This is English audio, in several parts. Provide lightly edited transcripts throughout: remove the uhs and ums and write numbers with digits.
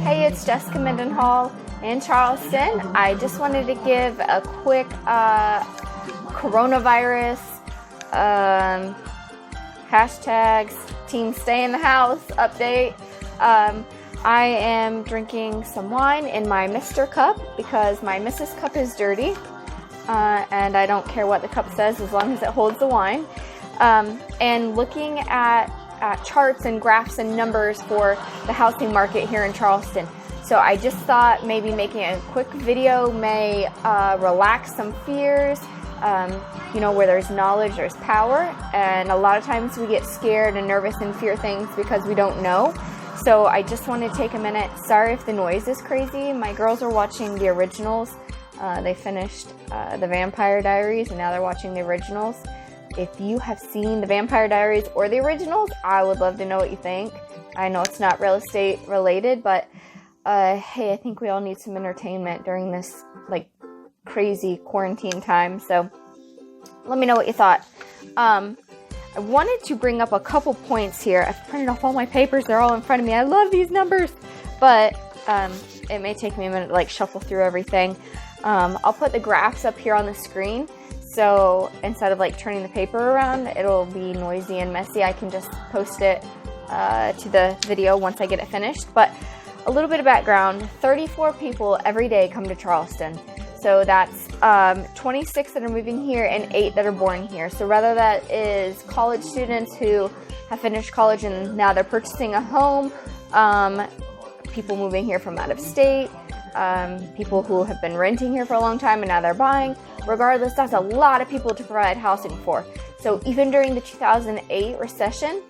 Hey, it's Jessica Mendenhall in Charleston. I just wanted to give a quick coronavirus hashtags team stay in the house update. I am drinking some wine in my Mr. cup because my Mrs. cup is dirty, and I don't care what the cup says as long as it holds the wine. And looking at charts and graphs and numbers for the housing market here in Charleston. So I just thought maybe making a quick video may relax some fears. Where there's knowledge, there's power. And a lot of times we get scared and nervous and fear things because we don't know. So I just want to take a minute. Sorry if the noise is crazy. My girls are watching the originals. They finished the Vampire Diaries and now they're watching the originals. If you have seen the Vampire Diaries or the originals, I would love to know what you think. I know it's not real estate related, but hey, I think we all need some entertainment during this crazy quarantine time. So let me know what you thought. I wanted to bring up a couple points here. I've printed off all my papers. They're all in front of me. I love these numbers, but it may take me a minute to shuffle through everything. I'll put the graphs up here on the screen. So instead of turning the paper around, it'll be noisy and messy. I can just post it to the video once I get it finished. But a little bit of background, 34 people every day come to Charleston. So that's 26 that are moving here and 8 that are born here. So rather that is college students who have finished college and now they're purchasing a home, people moving here from out of state, people who have been renting here for a long time and now they're buying. Regardless, that's a lot of people to provide housing for. So even during the 2008 recession,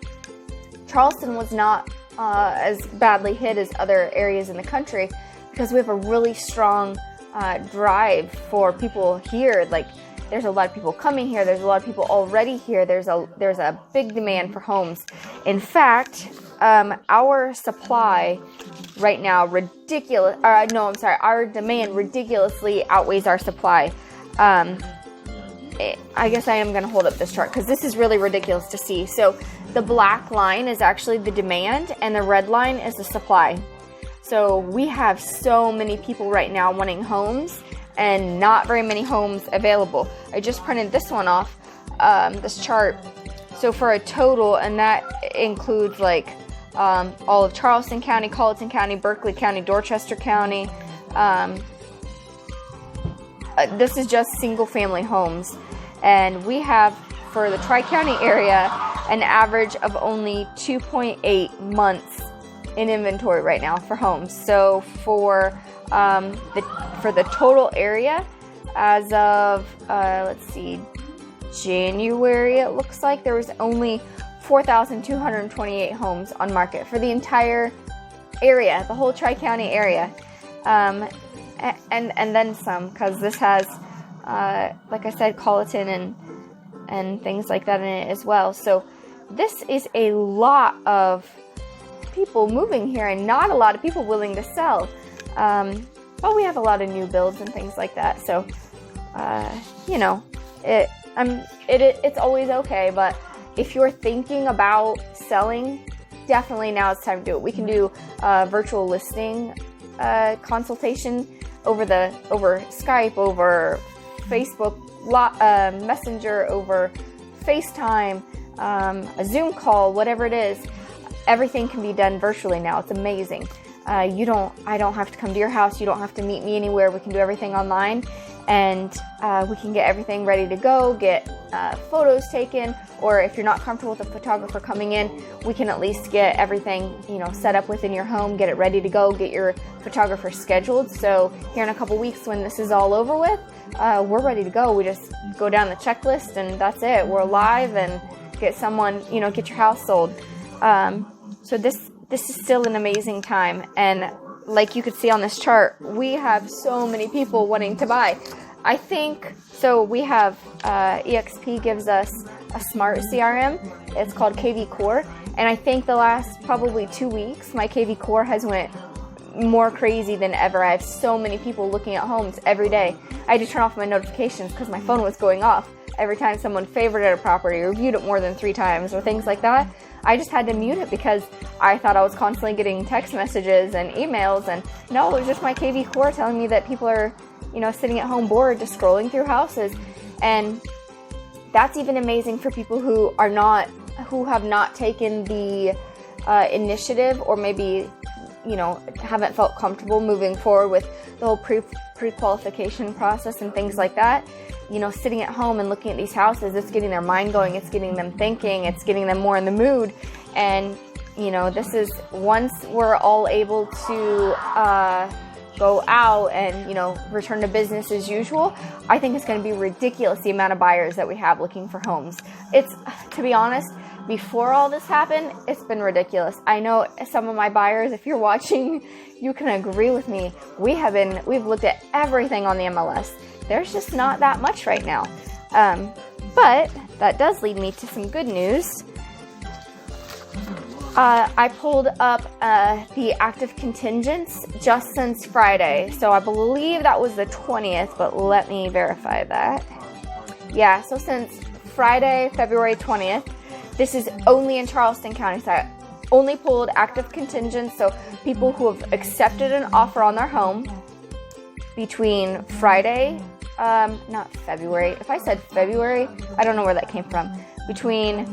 Charleston was not as badly hit as other areas in the country because we have a really strong drive for people here. There's a lot of people coming here. There's a lot of people already here. There's a big demand for homes. In fact, our supply right now our demand ridiculously outweighs our supply. I guess I am going to hold up this chart because this is really ridiculous to see. So the black line is actually the demand and the red line is the supply. So we have so many people right now wanting homes and not very many homes available. I just printed this one off, this chart. So for a total, and that includes all of Charleston County, Colleton County, Berkeley County, Dorchester County. This is just single family homes. And we have, for the Tri-County area, an average of only 2.8 months in inventory right now for homes. So for the total area, as of January, it looks like there was only 4,228 homes on market for the entire area, the whole Tri-County area, and then some, because this has, like I said, Colleton and things like that in it as well. So this is a lot of people moving here and not a lot of people willing to sell. But we have a lot of new builds and things like that. So, it's always okay. But if you're thinking about selling, definitely now it's time to do it. We can do virtual listing consultation over Skype, over Facebook Messenger, over FaceTime, a Zoom call, whatever it is. Everything can be done virtually now. It's amazing. I don't have to come to your house. You don't have to meet me anywhere. We can do everything online, and we can get everything ready to go, get photos taken, or if you're not comfortable with a photographer coming in, we can at least get everything, set up within your home, get it ready to go, get your photographer scheduled. So here in a couple weeks when this is all over with, we're ready to go. We just go down the checklist and that's it. We're live and get someone, get your house sold. So this is still an amazing time, and like you could see on this chart, we have so many people wanting to buy. I think so. We have EXP gives us a smart CRM. It's called KV Core, and I think the last probably 2 weeks, my KV Core has went more crazy than ever. I have so many people looking at homes every day. I had to turn off my notifications because my phone was going off every time someone favorited a property or viewed it more than 3 times or things like that, I just had to mute it because I thought I was constantly getting text messages and emails, and no, it was just my KV core telling me that people are, sitting at home bored, just scrolling through houses. And that's even amazing for people who have not taken the initiative, or maybe, haven't felt comfortable moving forward with the whole pre-qualification process and things like that. Sitting at home and looking at these houses, it's getting their mind going, it's getting them thinking, it's getting them more in the mood. And, this is, once we're all able to go out and, return to business as usual, I think it's going to be ridiculous the amount of buyers that we have looking for homes. It's, to be honest, before all this happened, it's been ridiculous. I know some of my buyers, if you're watching, you can agree with me. We've looked at everything on the MLS. There's just not that much right now. But that does lead me to some good news. I pulled up the active contingents just since Friday. So I believe that was the 20th, but let me verify that. Yeah, so since Friday, February 20th, this is only in Charleston County. So I only pulled active contingents, so people who have accepted an offer on their home between Friday, not February. If I said February, I don't know where that came from. Between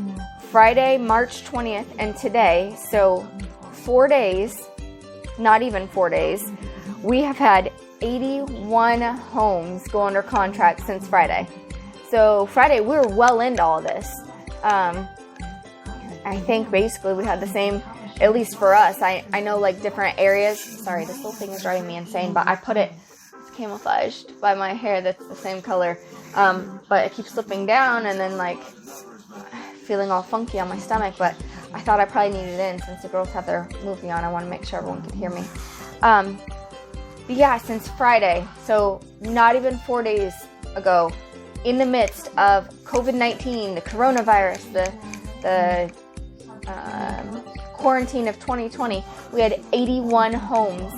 Friday, March 20th and today, so 4 days, not even 4 days, we have had 81 homes go under contract since Friday. So Friday, we were well into all this. I think basically we had the same, at least for us. I know like different areas. Sorry, this whole thing is driving me insane, but I put it camouflaged by my hair that's the same color. But it keeps slipping down and then like feeling all funky on my stomach. But I thought I probably needed it in since the girls have their movie on. I want to make sure everyone can hear me. But yeah, since Friday, so not even 4 days ago, in the midst of COVID-19, the coronavirus, the quarantine of 2020, we had 81 homes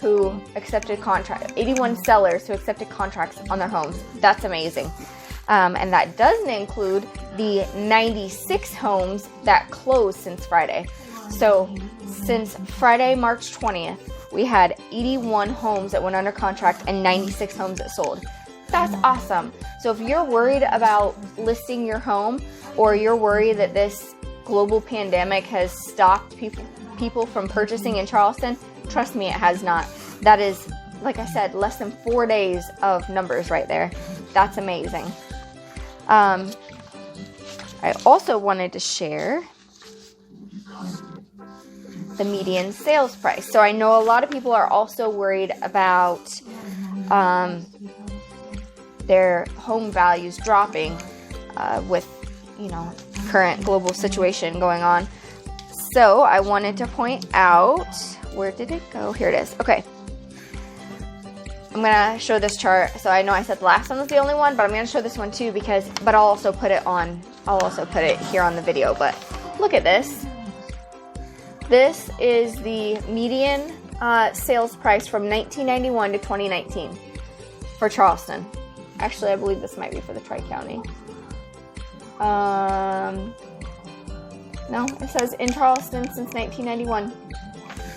who accepted 81 sellers who accepted contracts on their homes. That's amazing. And that doesn't include the 96 homes that closed since Friday. So since Friday, March 20th, we had 81 homes that went under contract and 96 homes that sold. That's awesome. So if you're worried about listing your home, or you're worried that this global pandemic has stopped people from purchasing in Charleston, trust me, it has not. That is, like I said, less than 4 days of numbers right there. That's amazing. I also wanted to share the median sales price. So I know a lot of people are also worried about their home values dropping with, current global situation going on. So I wanted to point out, where did it go? Here it is. Okay. I'm going to show this chart. So I know I said the last one was the only one, but I'm going to show this one too but I'll also put it here on the video. But look at this. This is the median sales price from 1991 to 2019 for Charleston. Actually, I believe this might be for the Tri-County. No, it says in Charleston since 1991.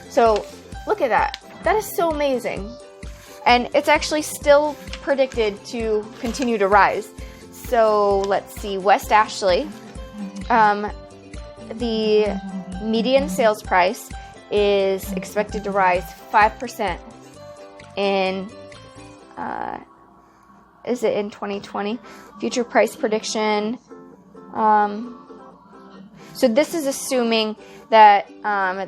So look at that. That is so amazing. And it's actually still predicted to continue to rise. So let's see, West Ashley, the median sales price is expected to rise 5% in, is it in 2020? Future price prediction. So this is assuming that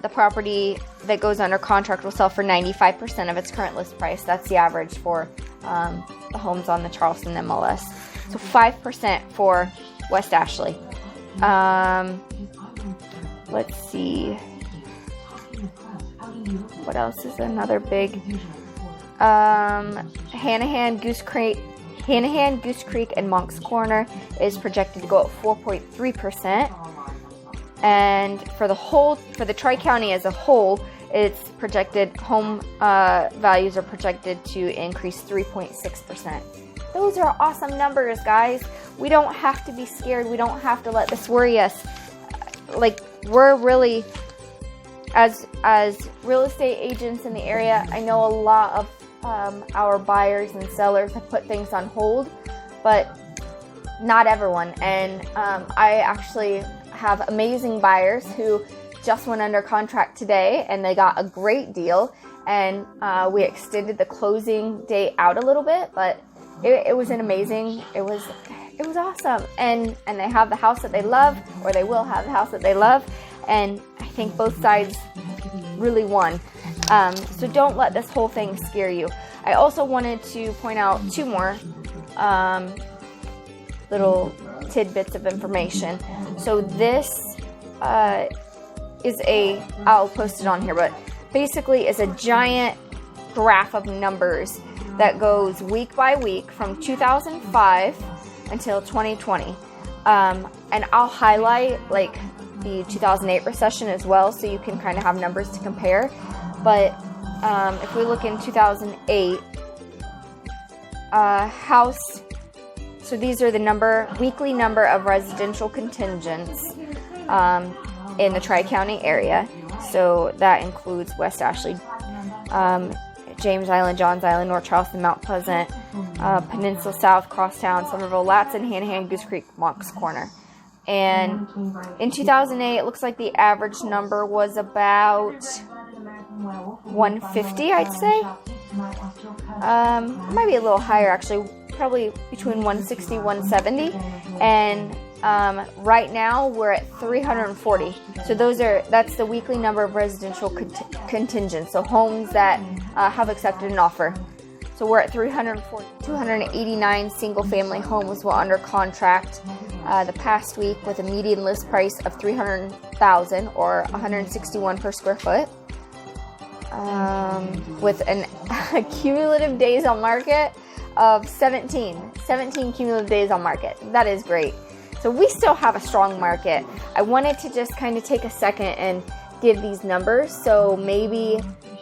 the property that goes under contract will sell for 95% of its current list price. That's the average for the homes on the Charleston MLS. So 5% for West Ashley. Let's see. What else is another big? Hanahan, Goose Creek, and Monk's Corner is projected to go up 4.3%. And for the Tri-County as a whole, it's projected home values are projected to increase 3.6%. Those are awesome numbers, guys. we don't have to be scared. We don't have to let this worry us. Like, we're really, as real estate agents in the area, I know a lot of our buyers and sellers have put things on hold, but not everyone. And I actually have amazing buyers who just went under contract today, and they got a great deal, and we extended the closing date out a little bit, but it was it was awesome. And they have the house that they love, or they will have the house that they love, and I think both sides really won. So don't let this whole thing scare you. I also wanted to point out two more little tidbits of information. So this is I'll post it on here, but basically is a giant graph of numbers that goes week by week from 2005 until 2020. And I'll highlight like the 2008 recession as well, so you can kind of have numbers to compare. But if we look in 2008, so these are the weekly number of residential contingents in the Tri-County area. So that includes West Ashley, James Island, Johns Island, North Charleston, Mount Pleasant, Peninsula South, Crosstown, Somerville, Latson, Hanahan, Goose Creek, Moncks Corner. And in 2008, it looks like the average number was about 150, I'd say. Might be a little higher, actually, probably between 160, 170. And right now, we're at 340. So that's the weekly number of residential contingents, so homes that have accepted an offer. So we're at 340. 289 single-family homes were under contract the past week, with a median list price of $300,000 or $161 per square foot, with a cumulative days on market of 17 cumulative days on market. That is great. So we still have a strong market. I wanted to just kind of take a second and give these numbers. So maybe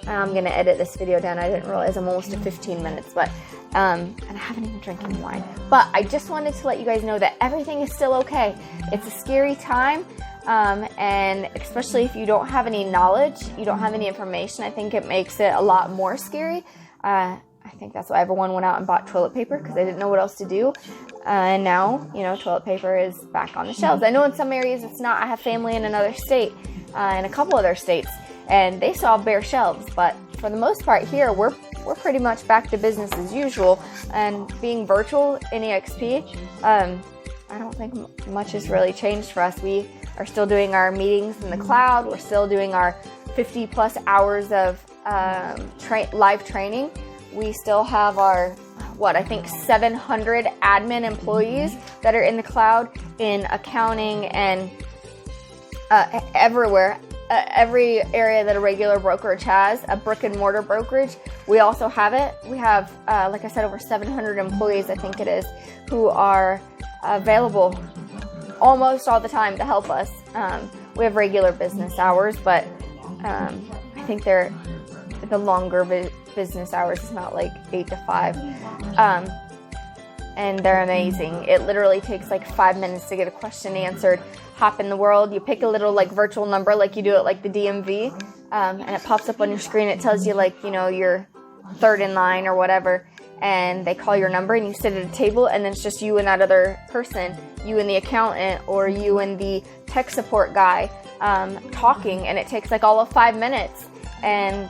I'm going to edit this video down. I didn't realize I'm almost at 15 minutes, but and I haven't even drank any wine. But I just wanted to let you guys know that everything is still okay. It's a scary time, and especially if you don't have any knowledge, you don't have any information, I think it makes it a lot more scary. I think that's why everyone went out and bought toilet paper, because they didn't know what else to do. And now, toilet paper is back on the shelves. I know in some areas it's not. I have family in another state, in a couple other states, and they saw bare shelves. But for the most part here, we're pretty much back to business as usual. And being virtual in EXP, I don't think much has really changed for us. We are still doing our meetings in the cloud. We're still doing our 50 plus hours of live training. We still have our, I think 700 admin employees that are in the cloud, in accounting and everywhere. Every area that a regular brokerage has, a brick and mortar brokerage, we also have it. We have, like I said, over 700 employees, I think it is, who are available almost all the time to help us. We have regular business hours, but I think they're the longer business hours. It's not like 8 to 5. And they're amazing. It literally takes like 5 minutes to get a question answered. Hop in the world. You pick a little like virtual number, like you do at like the DMV, and it pops up on your screen. It tells you like, you're third in line or whatever, and they call your number and you sit at a table, and then it's just you and that other person, you and the accountant or you and the tech support guy talking, and it takes like all of 5 minutes. And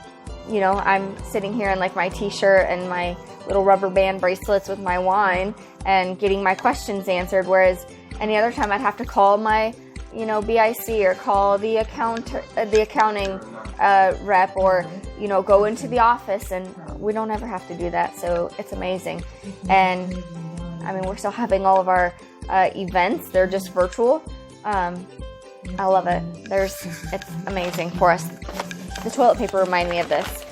I'm sitting here in like my t-shirt and my little rubber band bracelets with my wine and getting my questions answered. Whereas any other time I'd have to call my, BIC or call the accounting rep, or, go into the office, and we don't ever have to do that. So it's amazing. And I mean, we're still having all of our events. They're just virtual. I love it. It's amazing for us. The toilet paper reminded me of this.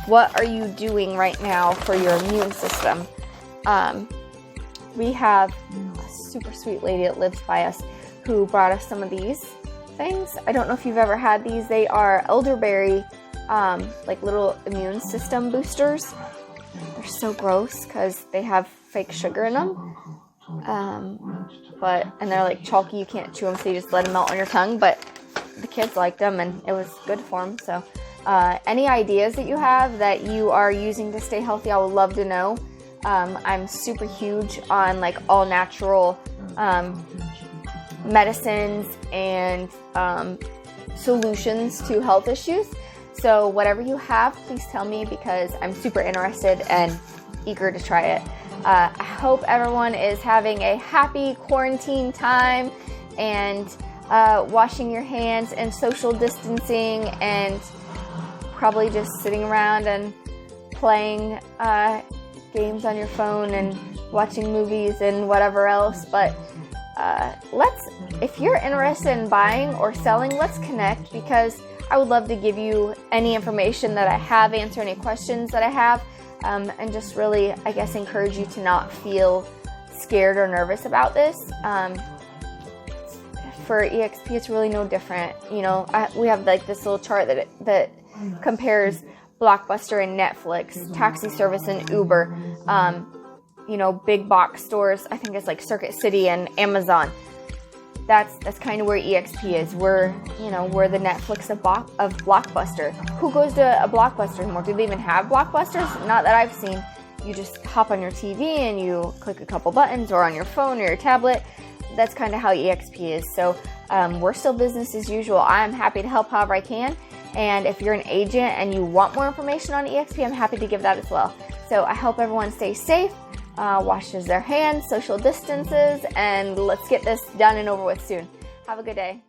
What are you doing right now for your immune system? We have a super sweet lady that lives by us who brought us some of these things. I don't know if you've ever had these. They are elderberry, like little immune system boosters. They're so gross because they have fake sugar in them. And they're like chalky, you can't chew them, so you just let them melt on your tongue. But the kids liked them, and it was good for them. So any ideas that you have that you are using to stay healthy, I would love to know. I'm super huge on like all natural medicines and solutions to health issues. So whatever you have, please tell me, because I'm super interested and eager to try it. I hope everyone is having a happy quarantine time and washing your hands and social distancing and probably just sitting around and playing games on your phone and watching movies and whatever else. But if you're interested in buying or selling, let's connect, because I would love to give you any information that I have, answer any questions that I have, and just really, I guess, encourage you to not feel scared or nervous about this. For EXP, it's really no different. You know, we have like this little chart that compares Blockbuster and Netflix, taxi service and Uber, you know, big box stores. I think it's like Circuit City and Amazon. That's kind of where EXP is. We're the Netflix of Blockbuster. Who goes to a Blockbuster anymore? Do they even have Blockbusters? Not that I've seen. You just hop on your TV and you click a couple buttons, or on your phone or your tablet. That's kind of how EXP is. So we're still business as usual. I'm happy to help however I can. And if you're an agent and you want more information on EXP, I'm happy to give that as well. So I hope everyone stays safe, washes their hands, social distances, and let's get this done and over with soon. Have a good day.